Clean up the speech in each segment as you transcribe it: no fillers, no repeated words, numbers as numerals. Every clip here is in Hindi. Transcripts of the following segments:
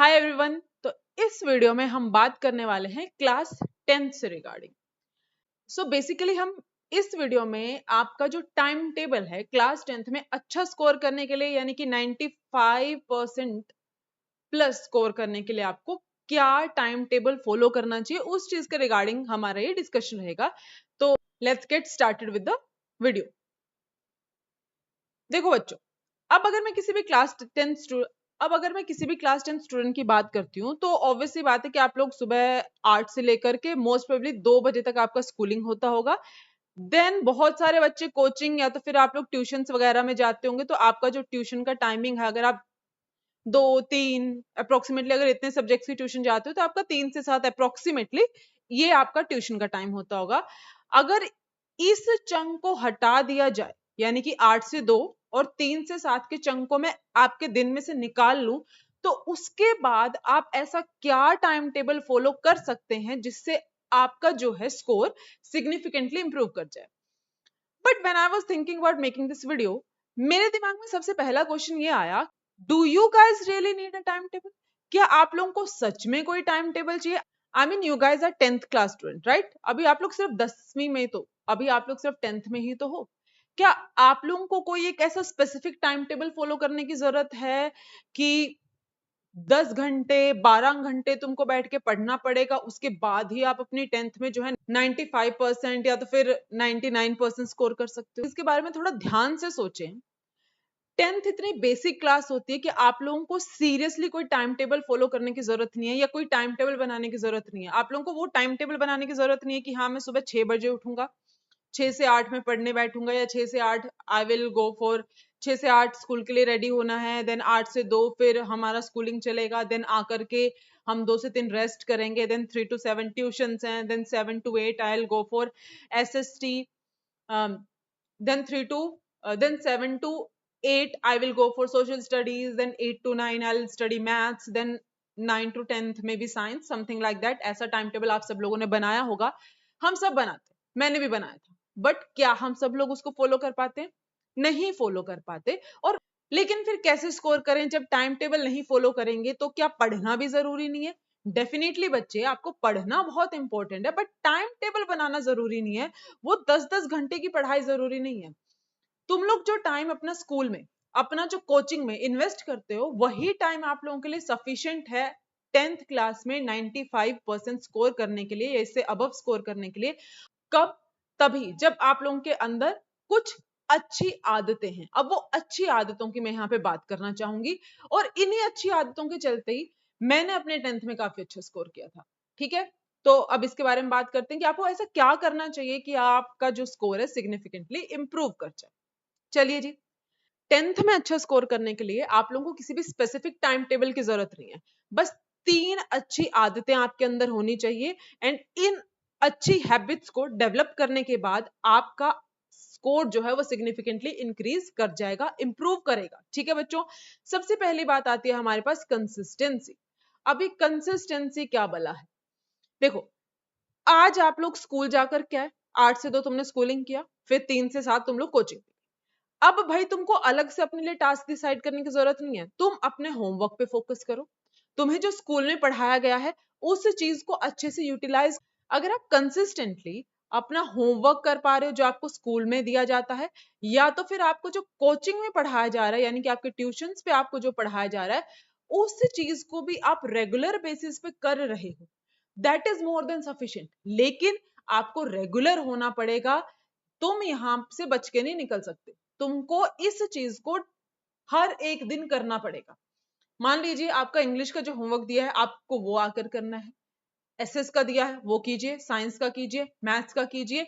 Hi everyone. तो इस वीडियो में हम बात करने वाले हैं क्लास 10th से रिगार्डिंग। सो बेसिकली हम इस वीडियो में आपका जो टाइम टेबल है क्लास 10th में अच्छा स्कोर करने के लिए, यानी कि 95% प्लस स्कोर करने के लिए आपको क्या टाइम टेबल फॉलो करना चाहिए, उस चीज के रिगार्डिंग हमारा ये डिस्कशन रहेगा। तो let's get started with the video. देखो बच्चों, अब अगर मैं किसी भी क्लास 10 स्टूडेंट की बात करती हूँ तो ऑब्वियसली बात है कि आप लोग सुबह 8 से लेकर के मोस्ट प्रोबेबली 2 बजे तक आपका स्कूलिंग होता होगा। देन बहुत सारे बच्चे कोचिंग या तो फिर आप लोग ट्यूशन वगैरह में जाते होंगे, तो आपका जो ट्यूशन का टाइमिंग है, अगर आप 2-3 अप्रोक्सीमेटली अगर इतने सब्जेक्ट्स की ट्यूशन जाते हो तो आपका 3 से 7 अप्रोक्सीमेटली ये आपका ट्यूशन का टाइम होता होगा। अगर इस चंक को हटा दिया जाए, यानी कि 8 से 2 और 3 से 7 के चंकों में आपके दिन में से निकाल लूं, तो उसके बाद आप ऐसा क्या टाइम टेबल फॉलो कर सकते हैं जिससे आपका जो है स्कोर सिग्निफिकेंटली इंप्रूव कर जाए। But when I was thinking about making this video, मेरे दिमाग में सबसे पहला क्वेश्चन ये आया, do you guys really need a time table? क्या आप लोगों को सच में कोई टाइम टेबल चाहिए? I mean you guys are 10th class student, right? अभी आप लोग सिर्फ 10वीं में, तो अभी आप लोग सिर्फ 10th में ही तो हो। क्या आप लोगों को कोई एक ऐसा स्पेसिफिक टाइम टेबल फॉलो करने की जरूरत है कि 10 घंटे 12 घंटे तुमको बैठ के पढ़ना पड़ेगा, उसके बाद ही आप अपनी 10th में जो है 95% या तो फिर 99% स्कोर कर सकते हो? इसके बारे में थोड़ा ध्यान से सोचें। 10th इतनी बेसिक क्लास होती है कि आप लोगों को सीरियसली कोई टाइम टेबल फॉलो करने की जरूरत नहीं है या कोई टाइम टेबल बनाने की जरूरत नहीं है। आप लोगों को वो टाइम टेबल बनाने की जरूरत नहीं है कि हाँ मैं सुबह 6 बजे उठूंगा, 6 से 8 में पढ़ने बैठूंगा, या 6 से 8 आई विल गो फॉर 6 से 8 स्कूल के लिए रेडी होना है, देन 8 से 2 फिर हमारा स्कूलिंग चलेगा, देन आकर के हम 2 से 3 रेस्ट करेंगे, देन 3 to 7 ट्यूशंस हैं, then 7 to 8 I will go for SST, then 3 to then 7 to 8 I will go for social studies, then 8 to 9 I'll study maths, then 9 to 10th maybe science, something like that। ऐसा टाइम टेबल आप सब लोगों ने बनाया होगा, हम सब बनाते, मैंने भी बनाया था। बट क्या हम सब लोग उसको फॉलो कर पाते? नहीं फॉलो कर पाते। और लेकिन फिर कैसे स्कोर करें जब टाइम टेबल नहीं फॉलो करेंगे? तो क्या पढ़ना भी जरूरी नहीं है? डेफिनेटली बच्चे, आपको पढ़ना बहुत इंपॉर्टेंट है, बट टाइम टेबल बनाना जरूरी नहीं है। वो 10-10 घंटे की पढ़ाई जरूरी नहीं है। तुम लोग जो टाइम अपना स्कूल में, अपना जो कोचिंग में इन्वेस्ट करते हो, वही टाइम आप लोगों के लिए सफिशिएंट है 10th क्लास में 95% स्कोर करने के लिए या इससे अबव स्कोर करने के लिए। कब? तभी जब आप लोगों के अंदर कुछ अच्छी आदतें हैं। अब वो अच्छी आदतों की मैं यहाँ पे बात करना चाहूंगी, और इन्हीं अच्छी आदतों के चलते ही मैंने अपने 10th में काफी अच्छा स्कोर किया था। ठीक है, तो अब इसके बारे में बात करते हैं कि आपको ऐसा क्या करना चाहिए कि आपका जो स्कोर है सिग्निफिकेंटली इंप्रूव कर जाए। चलिए जी, 10th में अच्छा स्कोर करने के लिए आप लोगों को किसी भी स्पेसिफिक टाइम टेबल की जरूरत नहीं है। बस 3 अच्छी आदतें आपके अंदर होनी चाहिए, एंड इन अच्छी हैबिट्स को डेवलप करने के बाद आपका स्कोर जो है वो सिग्निफिकेंटली इंक्रीज कर जाएगा, इंप्रूव करेगा। ठीक है बच्चों, सबसे पहली बात आती है हमारे पास कंसिस्टेंसी। अभी कंसिस्टेंसी क्या बला है? देखो, आज आप लोग स्कूल जाकर क्या है, 8 से 2 तुमने स्कूलिंग किया, फिर 3 से 7 तुम लोग कोचिंग। अब भाई तुमको अलग से अपने लिए टास्क डिसाइड करने की जरूरत नहीं है, तुम अपने होमवर्क पे फोकस करो। तुम्हें जो स्कूल में पढ़ाया गया है उस चीज को अच्छे से यूटिलाइज। अगर आप कंसिस्टेंटली अपना होमवर्क कर पा रहे हो जो आपको स्कूल में दिया जाता है, या तो फिर आपको जो कोचिंग में पढ़ाया जा रहा है, यानी कि आपके ट्यूशंस पे आपको जो पढ़ाया जा रहा है, उस चीज को भी आप रेगुलर बेसिस पे कर रहे हो, that is more than sufficient. लेकिन आपको रेगुलर होना पड़ेगा, तुम यहां से बच के नहीं निकल सकते। तुमको इस चीज को हर एक दिन करना पड़ेगा। मान लीजिए आपका इंग्लिश का जो होमवर्क दिया है आपको वो आकर करना है, एसएस का दिया है वो कीजिए, साइंस का कीजिए, मैथ्स का कीजिए।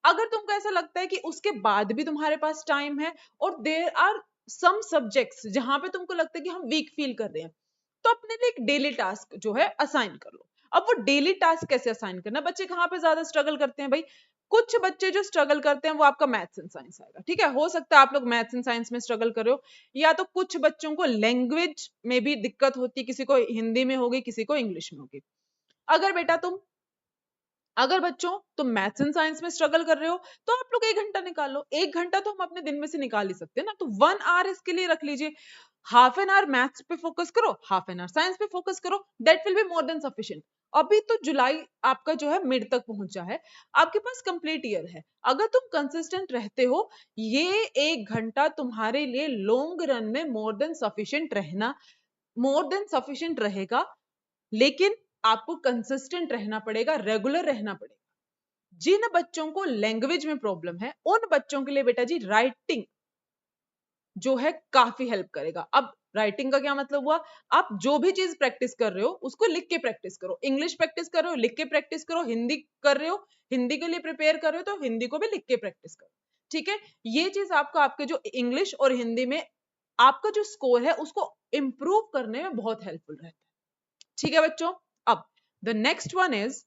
अगर तुमको ऐसा लगता है कि उसके बाद भी तुम्हारे पास टाइम है और देयर आर सम सब्जेक्ट्स जहां पे तुमको लगता है कि हम वीक फील कर रहे हैं, तो अपने लिए एक डेली टास्क जो है असाइन कर लो। अब वो डेली टास्क कैसे असाइन करना? बच्चे कहाँ पे ज्यादा स्ट्रगल करते हैं भाई? कुछ बच्चे जो स्ट्रगल करते हैं वो आपका मैथ्स एंड साइंस आएगा। ठीक है, हो सकता है आप लोग मैथ्स एंड साइंस में स्ट्रगल कर रहे हो, या तो कुछ बच्चों को लैंग्वेज में भी दिक्कत होती है, किसी को हिंदी में होगी, किसी को इंग्लिश में होगी। अगर बेटा अगर बच्चों तुम मैथ्स एंड साइंस में स्ट्रगल कर रहे हो, तो आप लोग 1 घंटा निकाल लो। 1 घंटा तो हम अपने दिन में से निकाल ही सकते हैं ना, तो 1 आवर इसके लिए रख लीजिए। हाफ एन आवर मैथ्स पे फोकस करो, हाफ एन आवर साइंस पे फोकस करो, that will be more than sufficient. अभी तो जुलाई आपका जो है मिड तक पहुंचा है, आपके पास कंप्लीट ईयर है। अगर तुम कंसिस्टेंट रहते हो, ये 1 घंटा तुम्हारे लिए लॉन्ग रन में मोर देन सफिशिएंट रहेगा। लेकिन आपको कंसिस्टेंट रहना पड़ेगा, रेगुलर रहना पड़ेगा। जिन बच्चों को लैंग्वेज में प्रॉब्लम है, उन बच्चों के लिए बेटा जी राइटिंग जो है काफी हेल्प करेगा। अब राइटिंग का क्या मतलब हुआ, आप जो भी चीज प्रैक्टिस कर रहे हो उसको लिख के प्रैक्टिस करो। इंग्लिश प्रैक्टिस कर रहे हो, लिख के प्रैक्टिस करो। हिंदी कर रहे हो, हिंदी के लिए प्रिपेयर कर रहे हो, तो हिंदी को भी लिख के प्रैक्टिस करो। ठीक है, ये चीज आपको आपके जो इंग्लिश और हिंदी में आपका जो स्कोर है उसको इंप्रूव करने में बहुत हेल्पफुल रहता है। ठीक है बच्चों, अब द नेक्स्ट वन इज,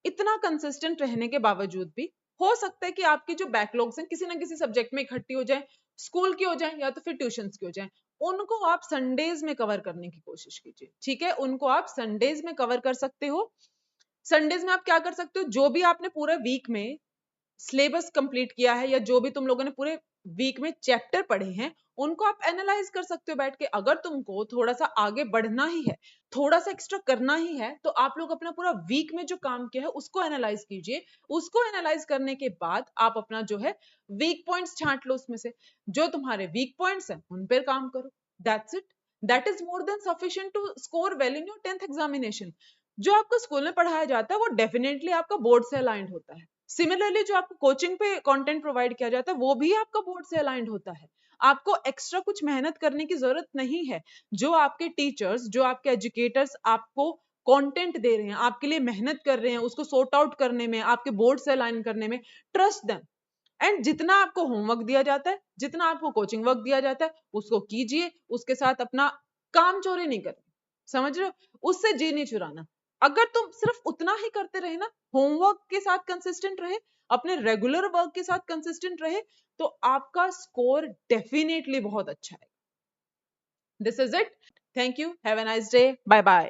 इतना कंसिस्टेंट रहने के बावजूद भी हो सकता है कि आपके जो बैकलॉग्स हैं किसी ना किसी सब्जेक्ट में इकट्ठी हो जाए, स्कूल की हो जाए या तो फिर ट्यूशंस की हो जाए। उनको आप संडेज में कवर करने की कोशिश कीजिए। ठीक है, उनको आप संडेज में कवर कर सकते हो। संडेज में आप क्या कर सकते हो, जो भी आपने पूरे वीक में सिलेबस कंप्लीट किया है या जो भी तुम लोगों ने पूरे वीक में चैप्टर पढ़े हैं, उनको आप एनालाइज कर सकते हो बैठ के। अगर तुमको थोड़ा सा आगे बढ़ना ही है, थोड़ा सा एक्स्ट्रा करना ही है, तो आप लोग अपना पूरा वीक में जो काम किया है उसको एनालाइज कीजिए। उसको एनालाइज करने के बाद आप अपना जो है वीक पॉइंट्स छांट लो, उसमें से जो तुम्हारे वीक पॉइंट्स हैं उन पर काम करो। That's it, that is more than sufficient to score well in your 10th examination. जो आपको स्कूल में पढ़ाया जाता है वो डेफिनेटली आपका बोर्ड से अलाइंड होता है। सिमिलरली जो आपको कोचिंग पे कंटेंट प्रोवाइड किया जाता है वो भी आपका बोर्ड से अलाइंड होता है। आपको एक्स्ट्रा कुछ मेहनत करने की जरूरत नहीं है। जो आपके टीचर्स, जो आपके एजुकेटर्स आपको कंटेंट दे रहे हैं, आपके लिए मेहनत कर रहे हैं उसको सॉर्ट आउट करने में, आपके बोर्ड से अलाइन करने में, ट्रस्ट देम। एंड जितना आपको होमवर्क दिया जाता है, जितना आपको कोचिंग वर्क दिया जाता है, उसको कीजिए। उसके साथ अपना काम चोरी नहीं करना, समझ रहे हो, उससे जी नहीं चुराना। अगर तुम सिर्फ उतना ही करते रहे ना, होमवर्क के साथ कंसिस्टेंट रहे, अपने रेगुलर वर्क के साथ कंसिस्टेंट रहे, तो आपका स्कोर डेफिनेटली बहुत अच्छा है। This is it, thank you, have a nice day, bye bye.